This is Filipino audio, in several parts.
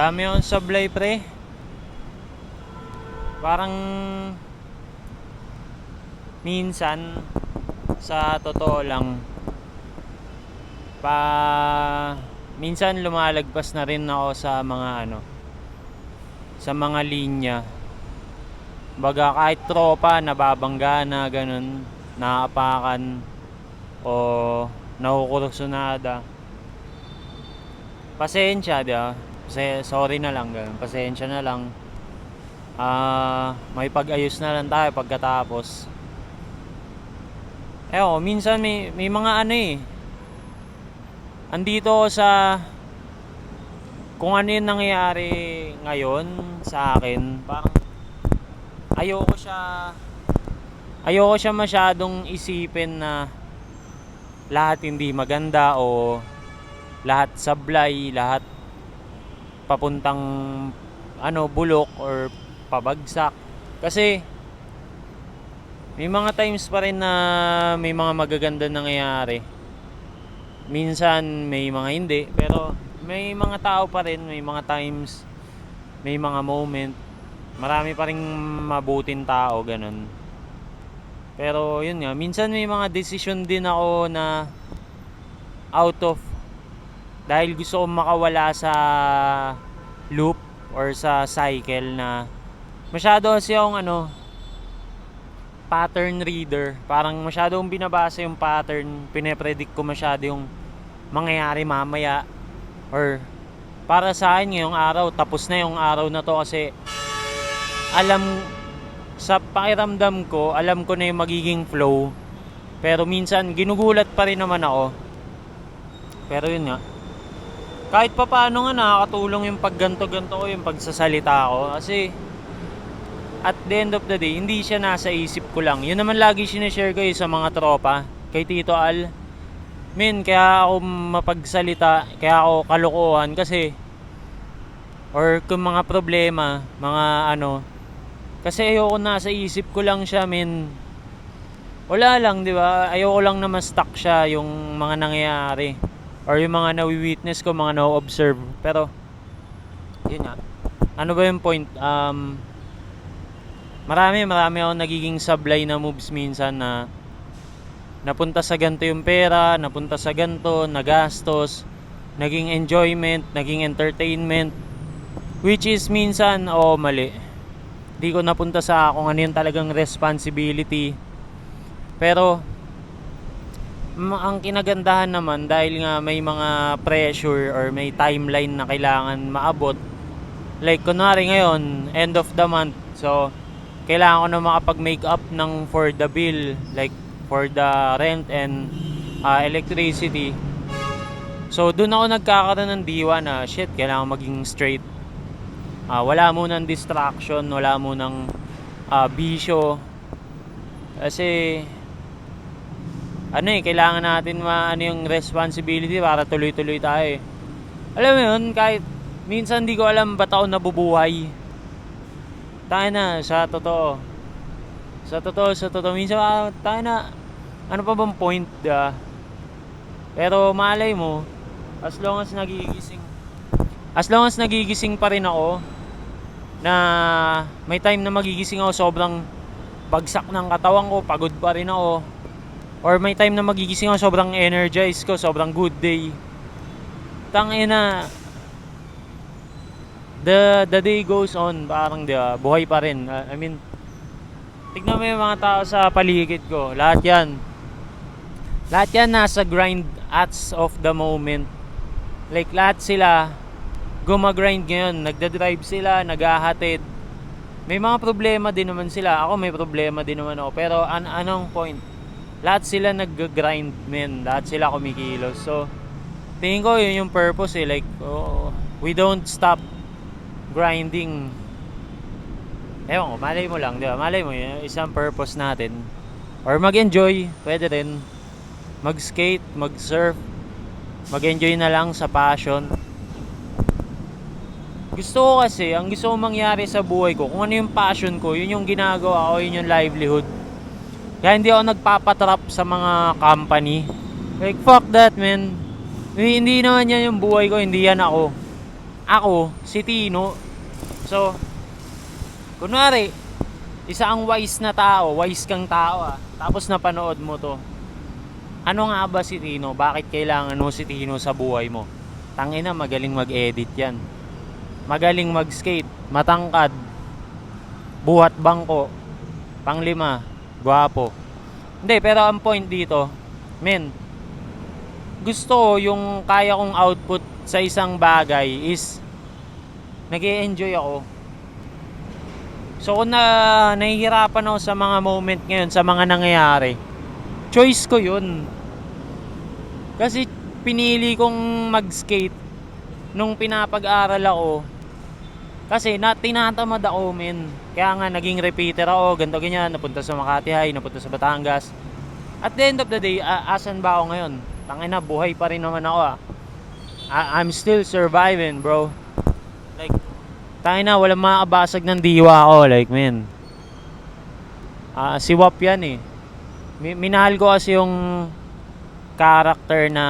Dami akong sablay pre. Parang minsan sa totoo lang pa minsan lumalagpas na rin ako sa mga sa mga linya. Baga kahit tropa nababangga na ganun, naapakan o nakukursunada. Pasensya, di ba? Sorry na lang ganun. Pasensya na lang. May pag-ayos na lang tayo pagkatapos. Minsan may mga andito ako sa kung ano yung nangyayari ngayon sa akin. Parang ayoko siya masyadong isipin na lahat hindi maganda o lahat sablay, lahat papuntang bulok or pabagsak. Kasi may mga times pa rin na may mga magaganda nangyayari. Minsan may mga hindi, pero may mga tao pa rin, may mga times, may mga moment. Marami pa ring mabuting tao, ganun. Pero yun nga, minsan may mga decision din ako na out of dahil gusto kong makawala sa loop or sa cycle na masyado kasi akong pattern reader. Parang masyado akong binabasa yung pattern, pine-predict ko masyado yung mangyayari mamaya or para sa akin ngayong araw, tapos na yung araw na to kasi sa pakiramdam ko, alam ko na yung magiging flow. Pero minsan ginugulat pa rin naman ako. Pero yun nga, kahit pa paano nga nakakatulong yung pagganto-ganto ko, yung pagsasalita ko. Kasi at the end of the day, hindi siya nasa isip ko lang. Yun naman lagi sinishare ko sa mga tropa. Kay Tito Al, kaya ako mapagsalita, kaya ako kalokohan kasi or kung mga problema, mga kasi ayoko nasa isip ko lang siya, wala lang, di ba? Ayoko lang na ma-stuck siya yung mga nangyayari or yung mga nawi-witness ko, mga na-observe. Pero yun nga, ano ba yung point? Marami ako nagiging sablay na moves minsan na napunta sa ganito yung pera, napunta sa ganito, nagastos, naging enjoyment, naging entertainment, which is minsan mali. Di ko napunta sa kung ano yung talagang responsibility. Pero ang kinagandahan naman, dahil nga may mga pressure or may timeline na kailangan maabot, like kunwari ngayon end of the month, so kailangan ko na makapag-make up ng for the bill, like for the rent and electricity. So doon ako nagkakaroon ng diwa na shit, kailangan maging straight. Wala munang distraction, wala munang bisyo. Kasi kailangan natin yung responsibility para tuloy-tuloy tayo. Alam mo yun, kahit minsan di ko alam ba't ako nabubuhay. Tayo na, sa totoo, minsan tayo na, ano pa bang point, diba? Pero malay mo, as long as nagigising pa rin ako, na may time na magigising ako, sobrang bagsak ng katawan ko, pagod pa rin ako, or may time na magigising ako, sobrang energized ko, sobrang good day. Tangina, the day goes on, parang buhay pa rin. Tignan mo yung mga tao sa paligid ko, lahat yan nasa grind as of the moment. Like lahat sila gumagrind ngayon, nagda-drive sila, naghahatid. May mga problema din naman sila, ako may problema din naman ako, pero anong point? Lahat sila nag-grind, lahat sila kumikilos. So tingin ko yun yung purpose like we don't stop grinding. Ewan ko, malay mo lang, di ba? Malay mo yun, isang purpose natin. Or mag-enjoy, pwede rin. Mag-skate, mag-surf, mag-enjoy na lang sa passion. Gusto ko kasi, ang gusto kong mangyari sa buhay ko, kung ano yung passion ko, yun yung ginagawa ko, yun yung livelihood. Kaya hindi ako nagpapatrap sa mga company. Like fuck that, man. Hindi naman yan yung buhay ko, hindi yan ako. ako, si Tino. So, kunwari, isa ang wise na tao, wise kang tao tapos napanood mo to. Ano nga ba si Tino? Bakit kailangan mo si Tino sa buhay mo? Tangina, magaling mag-edit yan. Magaling mag-skate, matangkad, buhat bangko, panglima, gwapo. Hindi, pero ang point dito, men, gusto ko yung kaya kong output sa isang bagay is nag-e-enjoy ako. So kung nahihirapan ako sa mga moment ngayon, sa mga nangyayari, choice ko yun. Kasi pinili kong mag-skate nung pinapag-aral ako. Kasi tinatamad ako, men. Kaya nga naging repeater ako, ganito ganyan, napunta sa Makati High, napunta sa Batangas. At the end of the day, asan ba ako ngayon? Tangina, buhay pa rin naman ako I'm still surviving, bro. Like, tangina, walang makabasag ng diwa ako, like, men. Si Wap yan eh. Minahal ko kasi yung character na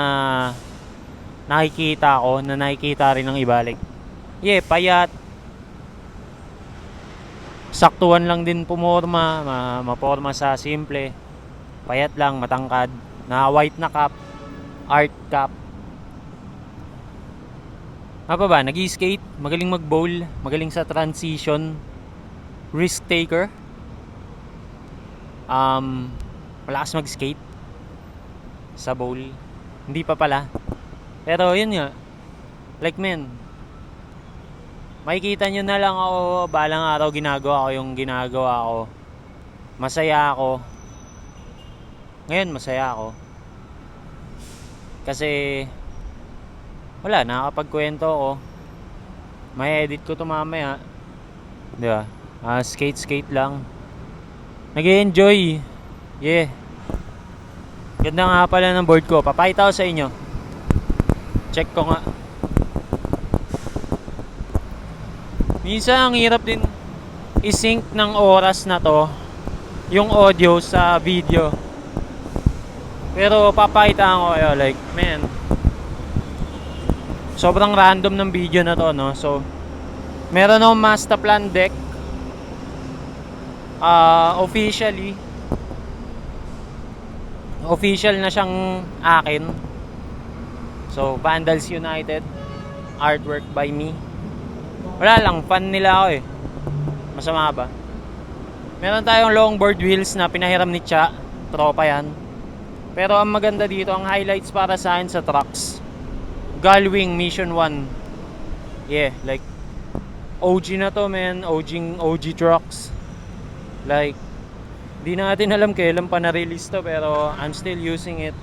nakikita ko, na nakikita rin ng iba. Like, payat. Saktuhan lang din pumorma, maporma sa simple. Payat lang, matangkad. Na white na cap, art cap. Apa ba? Nag-skate, magaling mag-bowl, magaling sa transition, risk taker. Malakas mag-skate sa bowl. Hindi pa pala. Pero yun nga. Like, men, makikita nyo na lang ako balang araw ginagawa ko yung ginagawa ko. Masaya ako. Ngayon masaya ako. Kasi wala, nakakapagkwento ako. May edit ko to mamaya. Di ba? Skate lang. Nag-e-enjoy. Yeah. Ganda nga pala ng board ko. Papakita ko sa inyo. Check ko nga. Minsan ang hirap din i-sync ng oras na to yung audio sa video. Pero papakita ko kayo, like, man, sobrang random ng video na to, no? So, meron akong master plan deck. Official na siyang akin. So, Vandals United, artwork by me. Wala lang, fan nila ako eh. Masama ba? Meron tayong longboard wheels na pinahiram ni Cha. Tropa yan. Pero ang maganda dito, ang highlights para sa akin sa trucks, Gullwing Mission 1. Yeah, like OG na to, man. OG trucks. Like, di natin alam kailan pa na-release to, pero I'm still using it.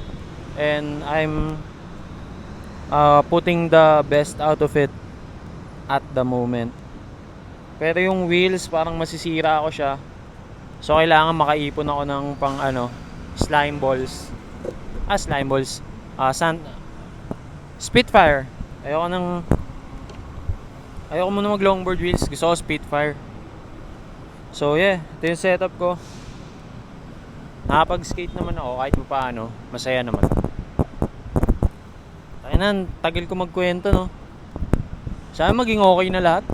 And I'm putting the best out of it at the moment. Pero yung wheels parang masisira ako siya. So kailangan makaipon ako ng pang slime balls. Spitfire. Ayoko muna mag longboard wheels. Gusto ko Spitfire. So yeah, ito yung setup ko. Nakapag-skate naman ako kahit paano. Masaya naman. Tayo na, tagal ko magkwento, no? Sana maging okay na lahat.